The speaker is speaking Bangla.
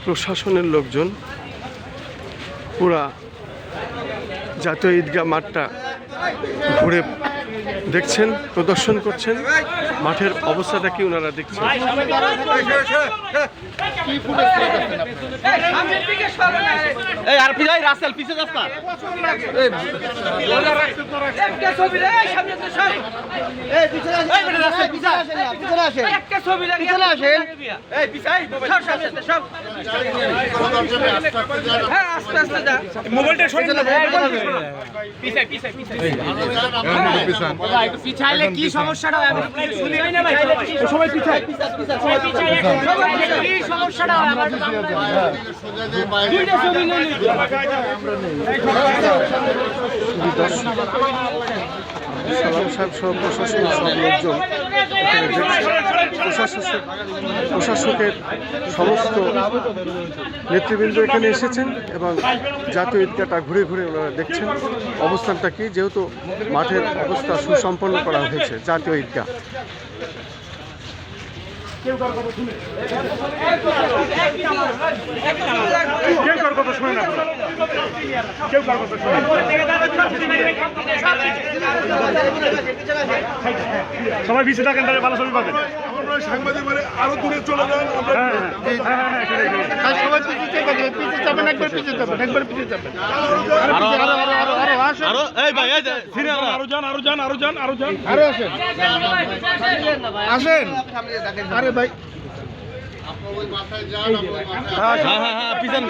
প্রশাসনের লোকজন পুরা জাতীয় ঈদগাহ মাঠটা ঘুরে দেখছেন, প্রদর্শন করছেন। মাঠের অবস্থাটা কি ওনারা দেখছেন। পিছাইলে কি সমস্যাটা হয় সবাই পিছাই কি সমস্যাটা হয় সালাম সাহেব সহ প্রশাসন সব লোকজন প্রশাসকের সমস্ত নেতৃবৃন্দ এখানে এসেছেন এবং জাতীয় ঈদগাহটা ঘুরে ঘুরে ওনারা দেখছেন অবস্থানটা কি, যেহেতু মাঠের অবস্থা সুসম্পন্ন করা হয়েছে জাতীয় ঈদগাহ। সবাই পিছিয়ে থাকেন, তাহলে ভালো ছবি পাবেন। সাংবাদিক মানে আরো দূরে চলে যান। আসেন আরে ভাই হ্যাঁ, পিছন